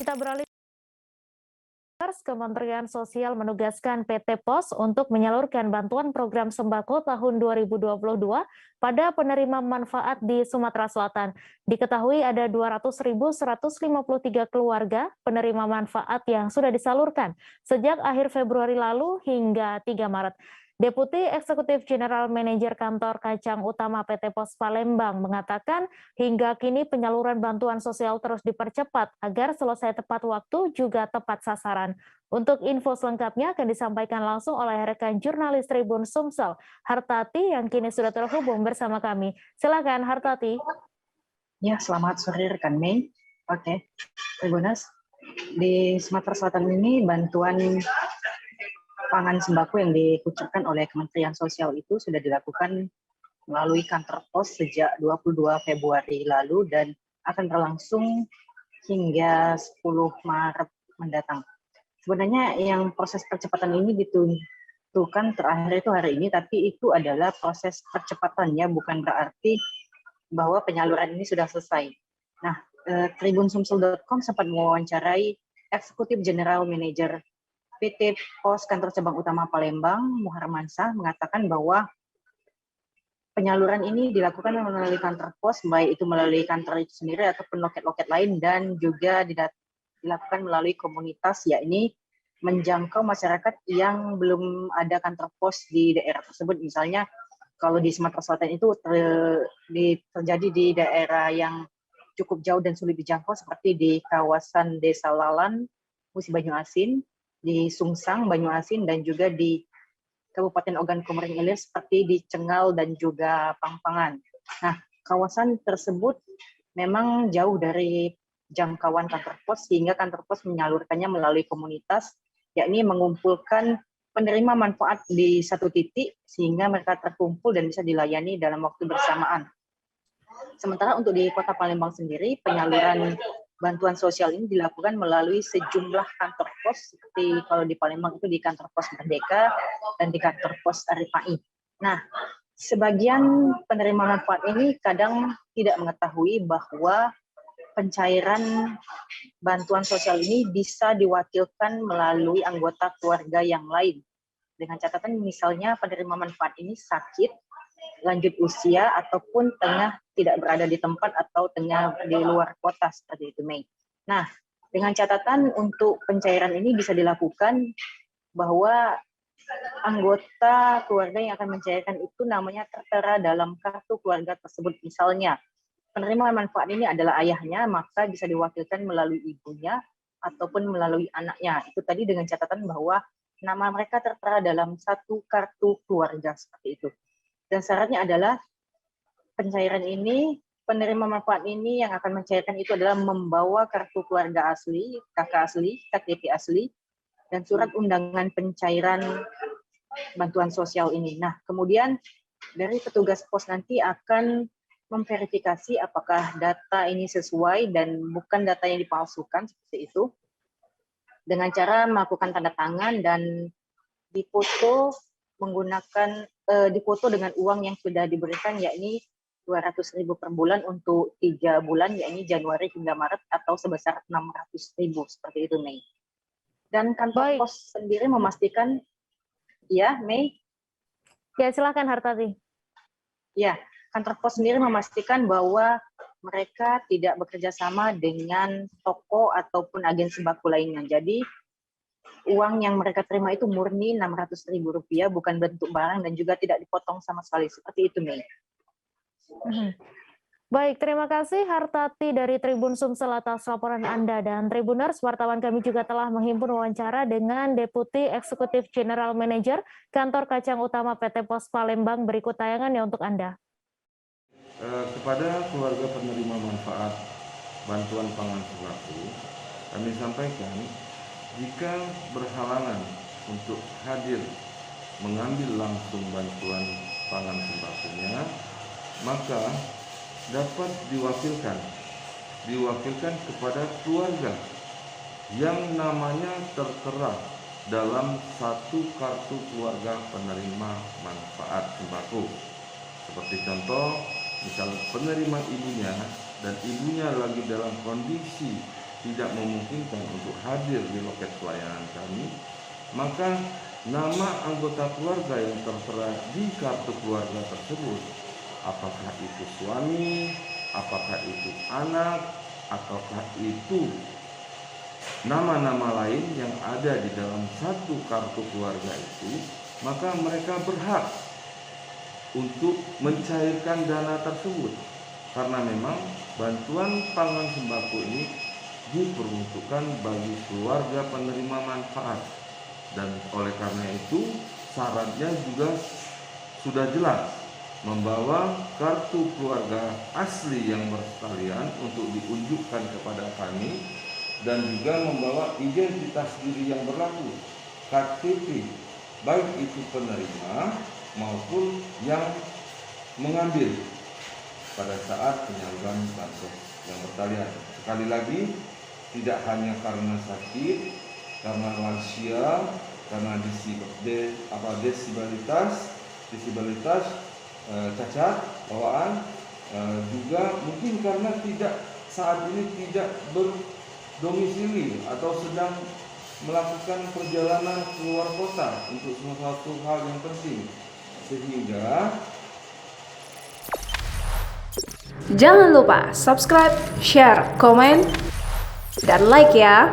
Kita beralih. Kementerian Sosial menugaskan PT POS untuk menyalurkan bantuan program sembako tahun 2022 pada penerima manfaat di Sumatera Selatan. Diketahui ada 200.153 keluarga penerima manfaat yang sudah disalurkan sejak akhir Februari lalu hingga 3 Maret. Deputi Eksekutif General Manager Kantor Kacang Utama PT POS Palembang mengatakan hingga kini penyaluran bantuan sosial terus dipercepat agar selesai tepat waktu juga tepat sasaran. Untuk info selengkapnya akan disampaikan langsung oleh rekan jurnalis Tribun Sumsel, Hartati, yang kini sudah terhubung bersama kami. Silakan Hartati. Ya, selamat sore rekan Mei. Oke, Tribunas, di Sumatera Selatan ini bantuan pangan sembako yang dikucurkan oleh Kementerian Sosial itu sudah dilakukan melalui kantor pos sejak 22 Februari lalu dan akan berlangsung hingga 10 Maret mendatang. Sebenarnya yang proses percepatan ini ditentukan terakhir itu hari ini, tapi itu adalah proses percepatannya, bukan berarti bahwa penyaluran ini sudah selesai. Nah, tribunsumsel.com sempat mewawancarai Eksekutif General Manager PT POS Kantor Cabang Utama Palembang, Muhar Mansah, mengatakan bahwa penyaluran ini dilakukan melalui kantor pos, baik itu melalui kantor itu sendiri ataupun loket-loket lain, dan juga dilakukan melalui komunitas, yakni menjangkau masyarakat yang belum ada kantor pos di daerah tersebut. Misalnya kalau di Sumatera Selatan itu terjadi di daerah yang cukup jauh dan sulit dijangkau, seperti di kawasan Desa Lalan, Musi Banyu Asin, di Sungsang, Banyu Asin, dan juga di Kabupaten Ogan Komering Ilir seperti di Cengal dan juga Pangpangan. Nah, kawasan tersebut memang jauh dari jangkauan kantor pos, sehingga kantor pos menyalurkannya melalui komunitas, yakni mengumpulkan penerima manfaat di satu titik sehingga mereka terkumpul dan bisa dilayani dalam waktu bersamaan. Sementara untuk di Kota Palembang sendiri, penyaluran bantuan sosial ini dilakukan melalui sejumlah kantor pos, seperti kalau di Palembang itu di kantor pos Merdeka dan di kantor pos Arifai. Nah, sebagian penerima manfaat ini kadang tidak mengetahui bahwa pencairan bantuan sosial ini bisa diwakilkan melalui anggota keluarga yang lain. Dengan catatan misalnya penerima manfaat ini sakit, lanjut usia, ataupun tengah tidak berada di tempat atau tengah di luar kota, seperti itu, Mei. Nah, dengan catatan untuk pencairan ini bisa dilakukan bahwa anggota keluarga yang akan mencairkan itu namanya tertera dalam kartu keluarga tersebut. Misalnya, penerima manfaat ini adalah ayahnya, maka bisa diwakilkan melalui ibunya ataupun melalui anaknya. Itu tadi dengan catatan bahwa nama mereka tertera dalam satu kartu keluarga, seperti itu. Dan syaratnya adalah pencairan ini, penerima manfaat ini yang akan mencairkan itu adalah membawa kartu keluarga asli, KK asli, KTP asli, dan surat undangan pencairan bantuan sosial ini. Nah, kemudian dari petugas pos nanti akan memverifikasi apakah data ini sesuai dan bukan data yang dipalsukan, seperti itu, dengan cara melakukan tanda tangan dan difoto menggunakan difoto dengan uang yang sudah diberikan, yakni 200.000 per bulan untuk 3 bulan, yakni Januari hingga Maret, atau sebesar 600.000, seperti itu, Mei. Dan kantor pos sendiri memastikan, ya, Mei? Ya, silakan Hartati. Ya, kantor pos sendiri memastikan bahwa mereka tidak bekerja sama dengan toko ataupun agen sembako lainnya. Jadi uang yang mereka terima itu murni Rp600.000, bukan bentuk barang dan juga tidak dipotong sama sekali, seperti itu, Mei. Baik, terima kasih Hartati dari Tribun Sumsel atas laporan Anda. Dan Tribuners, wartawan kami juga telah menghimpun wawancara dengan Deputi Eksekutif General Manager Kantor Kacang Utama PT POS Palembang. Berikut tayangannya untuk Anda. Kepada keluarga penerima manfaat bantuan pangan sembako, kami sampaikan jika berhalangan untuk hadir mengambil langsung bantuan pangan sembakonya, maka dapat diwakilkan kepada keluarga yang namanya tertera dalam satu kartu keluarga penerima manfaat sembako. Seperti contoh, misal penerima ibunya dan ibunya lagi dalam kondisi tidak memungkinkan untuk hadir di loket pelayanan kami, maka nama anggota keluarga yang tertera di kartu keluarga tersebut, apakah itu suami, apakah itu anak, ataukah itu nama-nama lain yang ada di dalam satu kartu keluarga itu, maka mereka berhak untuk mencairkan dana tersebut, karena memang bantuan pangan sembako ini diperuntukkan bagi keluarga penerima manfaat, dan oleh karena itu syaratnya juga sudah jelas, membawa kartu keluarga asli yang bertalian untuk diunjukkan kepada kami, dan juga membawa identitas diri yang berlaku, KTP, baik itu penerima maupun yang mengambil pada saat penyaluran bansos yang bertalian. Sekali lagi, tidak hanya karena sakit, karena lansia, karena disabilitas, cacat bawaan, juga mungkin karena saat ini tidak berdomisili atau sedang melakukan perjalanan keluar kota untuk sesuatu hal yang penting, sehingga jangan lupa subscribe, share, komen, dan like ya.